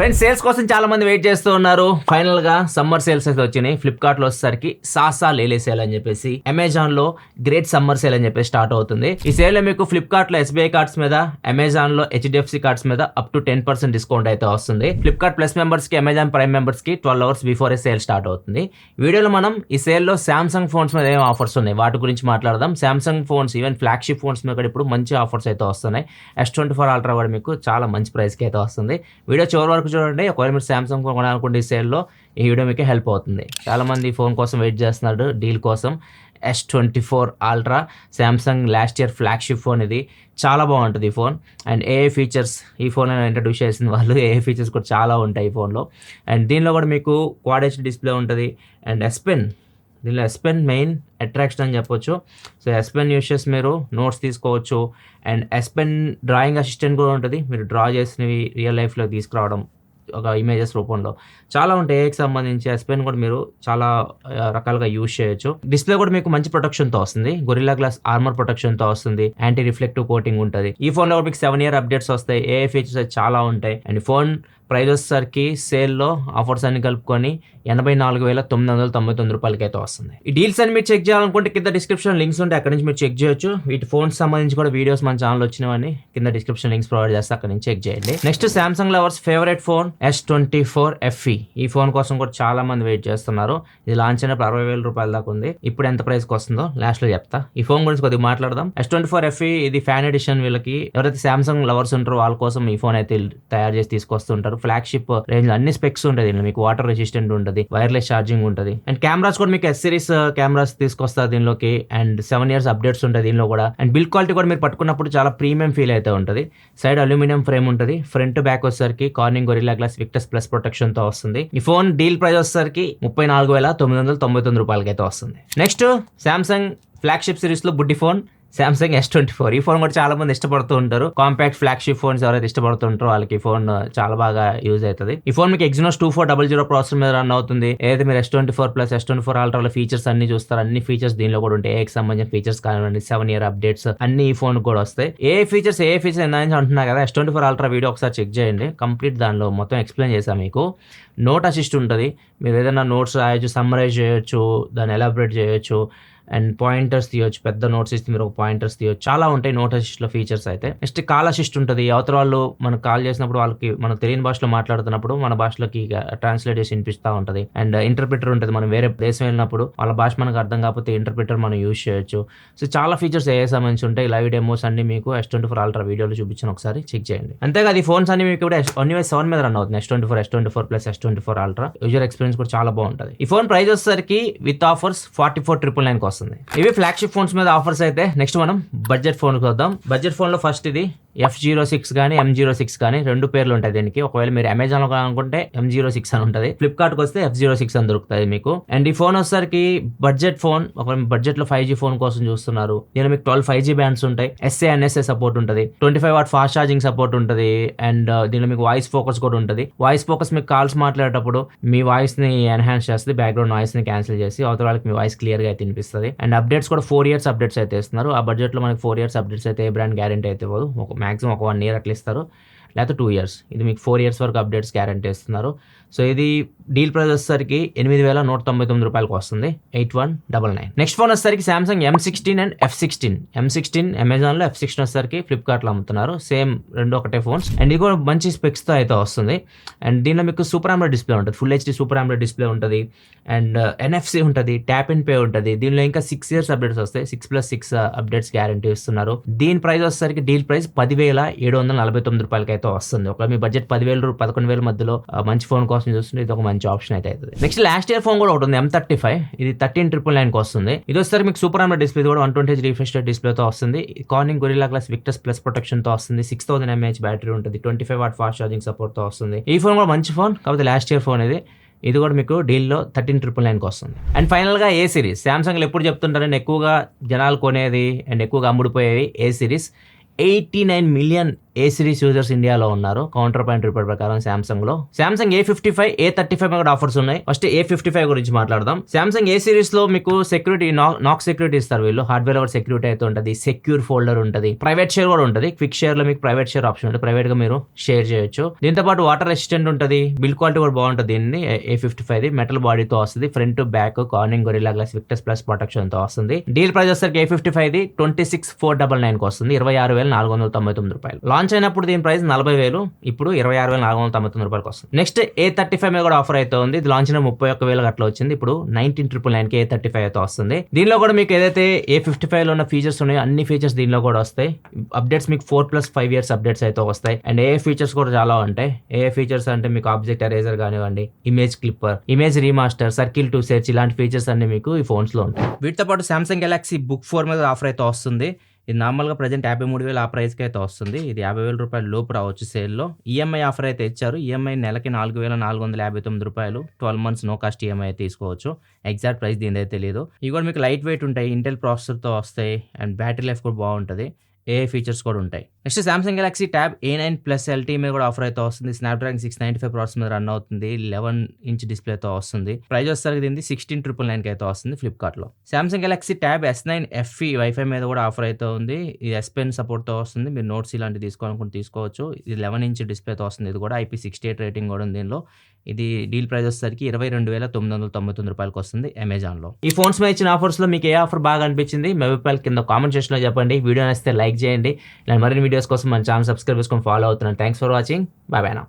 Friends, sales కోసం చాలా మంది వెయిట్ చేస్తూ ఉన్నారు. ఫైనల్ గా సమ్మర్ సేల్స్ అయితే వచ్చినాయి. ఫ్లిప్కార్ట్ లో వచ్చేసరికి సాసా లేలే సేల్ అని చెప్పేసి, అమెజాన్ లో గ్రేట్ సమ్మర్ సేల్ అని చెప్పేసి స్టార్ట్ అవుతుంది. ఈ సేల్ లో మీకు ఫ్లిప్కార్ట్ లో SBI కార్డ్స్ మీద, అమెజాన్ లో HDFC కార్డ్స్ మీద అప్ టు 10% డిస్కౌంట్ అయితే వస్తుంది. ఫ్లిప్కార్ట్ ప్లస్ మెంబర్స్ కి, అమెజాన్ ప్రైమ్ మెంబర్స్ కి 12 hours బిఫోర్ సేల్ స్టార్ట్ అవుతుంది. వీడియోలో మనం ఈ సేల్ లో సామ్సంగ్ ఫోన్స్ మీద ఏం ఆఫర్స్ ఉన్నాయి వాటి గురించి మాట్లాడదాం. Samsung phones, even flagship phones మీద ఇప్పుడు మంచి ఆఫర్స్ అయితే వస్తున్నాయి. S24 Ultra కూడా మీకు చాలా మంచి ప్రైస్ కి అయితే వస్తుంది. వీడియో చివరి వరకు చూడండి. ఒకవేళ మీరు సామ్సంగ్ ఫోన్ కొనాలనుకుంటే ఈ సేల్లో ఈ వీడియో మీకు హెల్ప్ అవుతుంది. చాలామంది ఈ ఫోన్ కోసం వెయిట్ చేస్తున్నారు, డీల్ కోసం. S24 Ultra Samsung last year flagship phone. ఇది చాలా బాగుంటుంది ఈ ఫోన్. అండ్ ఏ ఫీచర్స్ ఈ ఫోన్ ఇంట్రడ్యూస్ చేసిన వాళ్ళు, ఏ ఫీచర్స్ కూడా చాలా ఉంటాయి ఈ ఫోన్లో. అండ్ దీనిలో కూడా మీకు క్వాడ్ హెచ్ డిస్ప్లే ఉంటుంది. అండ్ S Pen, దీనిలో S Pen మెయిన్ అట్రాక్షన్ అని చెప్పొచ్చు. సో S Pen యూస్ చేసి మీరు నోట్స్ తీసుకోవచ్చు. And S Pen drawing assistant కూడా ఉంటుంది. మీరు డ్రా చేసినవి రియల్ లైఫ్లో తీసుకురావడం ఒక ఇమేజెస్ రూపంలో చాలా ఉంటాయి. ఏకి సంబంధించి S Pen కూడా మీరు చాలా రకాలుగా యూజ్ చేయొచ్చు. డిస్ప్లే కూడా మీకు మంచి ప్రొటెక్షన్తో వస్తుంది. గొరిల్లా గ్లాస్ ఆర్మర్ ప్రొటెక్షన్తో వస్తుంది. యాంటీ రిఫ్లెక్టివ్ కోటింగ్ ఉంటుంది. ఈ ఫోన్లో మీకు 7 year అప్డేట్స్ వస్తాయి. ఏ ఫీచర్స్ చాలా ఉంటాయి. అండ్ ఫోన్ ప్రైస్ వచ్చేసరికి సేల్లో ఆఫర్స్ అన్ని కలుపుకొని 84,999 రూపాయలకి అయితే వస్తుంది. ఈ డీల్స్ అని మీరు చెక్ చేయాలనుకుంటే కింద డిస్క్రిప్షన్ లింక్స్ ఉంటాయి, అక్కడ నుంచి మీరు చెక్ చేయొచ్చు. వీటి ఫోన్స్ సంబంధించి కూడా వీడియోస్ మన ఛానల్ వచ్చినవని కింద డిస్క్రిప్షన్ లింక్స్ ప్రొవైడ్ చేస్తే అక్కడ నుంచి చెక్ చేయండి. Next Samsung lovers favourite phone S24 FE. ఈ ఫోన్ కోసం కూడా చాలా మంది వెయిట్ చేస్తున్నారు. ఇది లాంచ్ అయినప్పుడు 60,000 రూపాయల దాకా ఉంది. ఇప్పుడు ఎంత ప్రైస్ కి వస్తుందో లాస్ట్ లో చెప్తా. ఈ ఫోన్ గురించి కొద్దిగా మాట్లాడదాం. S24 FE ఇది ఫ్యాన్ ఎడిషన్. వీళ్ళకి ఎవరైతే సామ్సంగ్ లవర్స్ ఉంటారో వాళ్ళ కోసం ఈ ఫోన్ అయితే తయారు చేసి తీసుకొస్తుంటారు. ఫ్లాగ్షిప్ రేంజ్ అన్ని స్పెక్స్ ఉంటుంది. మీకు వాటర్ రెసిస్టెంట్ ఉంటుంది, వైర్లెస్ ఛార్జింగ్ ఉంటుంది. అండ్ కెమెరాస్ కూడా మీకు S series కెమెరాస్ తీసుకొస్తారు దీనిలోకి. అండ్ 7 years అప్డేట్స్ ఉంటాయి దీనిలో కూడా. అండ్ బిల్డ్ క్వాలిటీ కూడా మీరు పట్టుకున్నప్పుడు చాలా ప్రీమియం ఫీల్ అయితే ఉంటుంది. సైడ్ అల్యూమినియం ఫ్రేమ్ ఉంటుంది. ఫ్రంట్ బ్యాక్ వచ్చేసరికి Corning Gorilla Glass Victus plus protection తో వస్తుంది. ఈ ఫోన్ డీల్ ప్రైస్ వచ్చేసరికి 34,999 రూపాయలకి అయితే వస్తుంది. నెక్స్ట్ సామ్సంగ్ ఫ్లాగ్షిప్ సిరీస్ లో బుడ్డి ఫోన్ సామ్సంగ్ S24. ఈ ఫోన్ కూడా చాలా మంది ఇష్టపడుతూ ఉంటారు. కాంపాక్ట్ ఫ్లాగ్షిప్ ఫోన్స్ ఎవరైతే ఇష్టపడుతుంటారో వాళ్ళకి ఈ ఫోన్ చాలా బాగా యూజ్ అవుతుంది. ఈ ఫోన్ మీకు Exynos 2400 ప్రాసెసర్ మీద రన్ అవుతుంది. ఏదైతే మీరు S24 ప్లస్ S24 Ultra లో ఫీచర్స్ అన్ని చూస్తారు, అన్ని ఫీచర్స్ దీనిలో కూడా ఉంటాయి. ఏకి సంబంధించిన ఫీచర్స్ కానివ్వండి, 7 year అప్డేట్స్ అన్ని ఈ ఫోన్ కూడా వస్తాయి. ఏ ఫీచర్స్ ఎంత అంటున్నా కదా, S24 Ultra వీడియో ఒకసారి చెక్ చేయండి. కంప్లీట్ దానిలో మొత్తం ఎక్స్ప్లెయిన్ చేశాను మీకు. నోట్ అసిస్ట్ ఉంటుంది. మీరు ఏదైనా నోట్స్ రాయొచ్చు, సమ్మరైజ్ చేయొచ్చు, దాన్ని ఎలాబరేట్ చేయొచ్చు. అండ్ పాయింటర్స్ తీయొచ్చు. పెద్ద నోట్స్ ఇస్తే మీరు ఒక పాయింటర్స్ తీయొచ్చు. చాలా ఉంటాయి నోట్ అసిస్ట్లో ఫీచర్స్ అయితే. నెక్స్ట్ కాల్ అసిస్ట్ ఉంటుంది. అవతల వాళ్ళు మనకు కాల్ చేసినప్పుడు వాళ్ళకి మనం తెలియని భాషలో మాట్లాడుతున్నప్పుడు మన భాషలోకి ట్రాన్స్లేట్ చేసి వినిపిస్తూ ఉంటుంది. అండ్ ఇంటర్ప్రిటర్ ఉంటుంది. మనం వేరే దేశం వెళ్ళినప్పుడు వాళ్ళ భాష మనకు అర్థం కాకపోతే ఇంటర్ప్రిటర్ మనం యూజ్ చేయొచ్చు. సో చాలా ఫీచర్స్ ఏ సంబంధించి ఉంటాయి. లైవ్ డెమోస్ అన్ని మీకు S24 Ultra వీడియోలో చూపించాను, ఒకసారి చెక్ చేయండి. అంతేకాదు ఈ ఫోన్స్ అన్ని మీకు కూడా OneUI 7 మీద రన్ అవుతుంది. S24 plus S24 Ultra user experience కూడా చాలా బాగుంటుంది. ఈ ఫోన్ ప్రైస్ వచ్చేసరికి విత్ ఆఫర్స్ 44,999 వస్తుంది. ఇవి ఫ్లాగ్షిప్ ఫోన్స్ మీద ఆఫర్స్ అయితే. నెక్స్ట్ మనం బడ్జెట్ ఫోన్ వద్దాం. బడ్జెట్ ఫోన్ లో ఫస్ట్ ఇది F06 కానీ M06 కానీ రెండు పేర్లు ఉంటాయి దీనికి. ఒకవేళ మీరు అమెజాన్ లో అనుకుంటే M06 అని ఉంటుంది. ఫ్లిప్కార్ట్ కి వస్తే F06 అని దొరుకుతుంది మీకు. అండ్ ఈ ఫోన్ వచ్చేసరికి బడ్జెట్ ఫోన్. ఒకవేళ బడ్జెట్ లో 5G ఫోన్ కోసం చూస్తున్నారు, దీనిలో మీకు 12 5G బ్యాండ్స్ ఉంటాయి. SA NSA సపోర్ట్ ఉంటుంది. 25 watt ఫాస్ట్ ఛార్జింగ్ సపోర్ట్ ఉంటుంది. అండ్ దీనిలో మీకు వాయిస్ ఫోకస్ కూడా ఉంటుంది. వాయిస్ ఫోకస్ మీకు కాల్స్ మాట్లాడేటప్పుడు మీ వాయిస్ ని ఎన్హాన్స్ చేస్తుంది, బ్యాక్గ్రౌండ్ నాయిస్ ని క్యాన్సిల్ చేసి అవతల వాళ్ళకి మీ వాయిస్ క్లియర్ గా అయితే వినిపిస్తుంది. అండ్ అప్డేట్స్ కూడా 4 years అప్డేట్స్ అయితే ఇస్తున్నారు. ఆ బడ్జెట్ లో మనకి 4 years అప్డేట్స్ అయితే ఏ బ్రాండ్ గ్యారెంటీ అయితే ఇవ్వదు. మాక్సిమం ఒక 1 year అట్లా ఇస్తారు, లేకపోతే 2 years. ఇది మీకు 4 years వరకు అప్డేట్స్ గ్యారెంటీ ఇస్తున్నారు. సో ఇది డీల్ ప్రైస్ వచ్చేసరికి 8,199 రూపాయలకు వస్తుంది. 8199. నెక్స్ట్ ఫోన్ వచ్చేసరికి Samsung M16 and F16. M16 Amazon లో, F16 వచ్చేసరికి ఫ్లిప్కార్ట్ లో అమ్ముతున్నారు. సేమ్ రెండు ఒకటే ఫోన్స్. అండ్ ఇది కూడా మంచి స్పెక్స్ తో అయితే వస్తుంది. అండ్ దీనిలో మీకు సూపర్ AMOLED డిస్ప్లే ఉంటుంది. Full HD super AMOLED display ఉంటుంది. అండ్ NFC ఉంటుంది, ట్యాప్ అండ్ పే ఉంటుంది. దీనిలో ఇంకా 6 years అప్డేట్స్ వస్తాయి. 6+6 అప్డేట్స్ గ్యారెంటీ ఇస్తున్నారు. దీని ప్రైస్ వచ్చేసరికి డీల్ ప్రైస్ 10,749 రూపాయలకి అయితే వస్తుంది. ఒకవేళ మీ బడ్జెట్ 10,000 11,000 మధ్యలో మంచి ఫోన్ కోసం చూస్తుంటే ఇది ఒక మంచి ఆప్షన్ అయితే అవుతుంది. నెక్స్ట్ లాస్ట్ ఇయర్ ఫోన్ కూడా ఒకటి ఉంది, M35. ఇది 13,999 వస్తుంది. ఇది వచ్చేసరికి మీకు సూపర్ AMOLED డిస్ప్లే కూడా 120Hz రిఫ్రెష్ రేట్ డిస్ప్లే తో వస్తుంది. Corning Gorilla Glass Victus plus protection తో వస్తుంది. 6000 mAh బ్యాటరీ ఉంటుంది. 25 watt ఫాస్ట్ ఛార్జింగ్ సపోర్ట్ తో వస్తుంది. ఈ ఫోన్ కూడా మంచి ఫోన్, కాకపోతే లాస్ట్ ఇయర్ ఫోన్ ఇది కూడా మీకు డీల్లో 13,999 వస్తుంది. అండ్ ఫైనల్ గా ఏ సిరీస్. సామ్సంగ్ ఎప్పుడు చెప్తుంటారని ఎక్కువగా జనాలు కొనేది అండ్ ఎక్కువగా అమ్ముడుపోయేవి ఏ సిరీస్. 89 million ఏ సిరీస్ యూజర్స్ ఇండియాలో ఉన్నారు కౌంటర్ పాయింట్ రిపోర్ట్ ప్రకారం సామ్సంగ్ లో సామ్సంగ్ A55 A35 కూడా ఆఫర్స్ ఉన్నాయి. ఫస్ట్ A55 గురించి మాట్లాడదాం. సామ్సంగ్ ఏ సిరీస్ లో మీకు సెక్యూరిటీ నాక్ సెక్యూరిటీ ఇస్తారు వీళ్ళు. హార్డ్వేర్ లో సెక్యూరిటీ అయితే ఉంటుంది, సెక్యూర్ ఫోల్డర్ ఉంటుంది, ప్రైవేట్ షేర్ కూడా ఉంటుంది. క్విక్ షేర్ లో మీకు ప్రైవేట్ షేర్ ఆప్షన్ ఉంటుంది, ప్రైవేట్ గా మీరు షేర్ చేయొచ్చు. దీంతో పాటు వాటర్ రెసిస్టెంట్ ఉంటుంది, బిల్డ్ క్వాలిటీ కూడా బాగుంటుంది. దీన్ని A55 మెటల్ బాడీతో వస్తుంది, front back Corning Gorilla Glass Victus plus protection తో వస్తుంది. డీల్ ప్రైస్ వచ్చేసరికి A55 26,499 వస్తుంది, 26,499 రూపాయలు. లాంచ్ అయినప్పుడు దీని ప్రైస్ 40,000, ఇప్పుడు 26,499 రూపాయలకు వస్తుంది. నెక్స్ట్ A35 మీద కూడా ఆఫర్ అయితే ఉంది. ఇది లాంచ్ అయిన 31,000 అట్లా వచ్చింది, ఇప్పుడు 19,999 కి A35 అయితే వస్తుంది. దీనిలో కూడా మీకు ఏదైతే A55 లో ఉన్న ఫీచర్స్ ఉన్నాయో అన్ని ఫీచర్స్ దీనిలో కూడా వస్తాయి. అప్డేట్స్ మీకు 4+5 years అప్డేట్స్ అయితే వస్తాయి. అండ్ ఏ ఫీచర్స్ కూడా చాలా ఉంటాయి. ఏ ఫీచర్స్ అంటే మీకు ఆబ్జెక్ట్ ఎరేజర్ కానివ్వండి, image clipper, image remaster, circle to search, ఇలాంటి ఫీచర్స్ అన్ని మీకు ఈ ఫోన్స్ లో ఉంటాయి. వీటితో పాటు సామ్సంగ్ గెలాక్సీ బుక్ 4 మీద ఆఫర్ అయితే వస్తుంది. ఇది నార్మల్గా ప్రజెంట్ 53,000 ఆ ప్రైస్కి అయితే వస్తుంది. ఇది 50,000 రూపాయల లోపు రావచ్చు సేల్లో. ఈఎంఐ ఆఫర్ అయితే ఇచ్చారు. ఈఎంఐ నెలకి 4,459 రూపాయలు, 12 months నో కాస్ట్ ఈఎంఐ తీసుకోవచ్చు. ఎగ్జాక్ట్ ప్రైస్ దీని అయితే తెలియదు. ఇవి కూడా మీకు లైట్ వెయిట్ ఉంటాయి, ఇంటెల్ ప్రాసెసర్తో వస్తాయి, అండ్ బ్యాటరీ లైఫ్ కూడా బాగుంటుంది. ఏ ఫీచర్స్ కూడా ఉంటాయి. Next Samsung Galaxy tab A9 Plus LTE మీద కూడా ఆఫర్ అయితే వస్తుంది. స్నాప్డ్రాగన్ 695 ప్రాసెసర్ మీద రన్ అవుతుంది, 11-inch డిస్ప్లేతో వస్తుంది. ప్రైస్ వచ్చేసరికి దీనికి 16,999 అయితే వస్తుంది ఫ్లిప్కార్ట్ లో. Samsung Galaxy tab S9 FE wifi మీద కూడా ఆఫర్ అయితే ఉంది. ఇది S Pen సపోర్ట్ తో వస్తుంది. మీరు నోట్స్ ఇలాంటివి తీసుకోవాలనుకుంటే తీసుకోవచ్చు. ఇది 11-inch డిస్ప్లేతో వస్తుంది. ఇది కూడా IP68 రేటింగ్ కూడా ఉంది దీనిలో. ఇది డీల్ ప్రైస్ వచ్చేసరికి 22,999 రూపాయలకు వస్తుంది అమెజాన్ లో. ఈ ఫోన్స్ మీద ఇచ్చిన ఆఫర్స్ లో మీకు ఏ ఆఫర్ బాగా అనిపించింది మీ అభిప్రాయాలు కింద కామెంట్ సెక్షన్ లో చెప్పండి. వీడియో నచ్చితే లైక్ చేయండి. ఇలాంటి మరిన్ని వీడియోస్ కోసం మన ఛానల్ సబ్స్క్రైబ్ చేసుకొని ఫాలో అవుతున్నాను. Thanks for watching. By by now.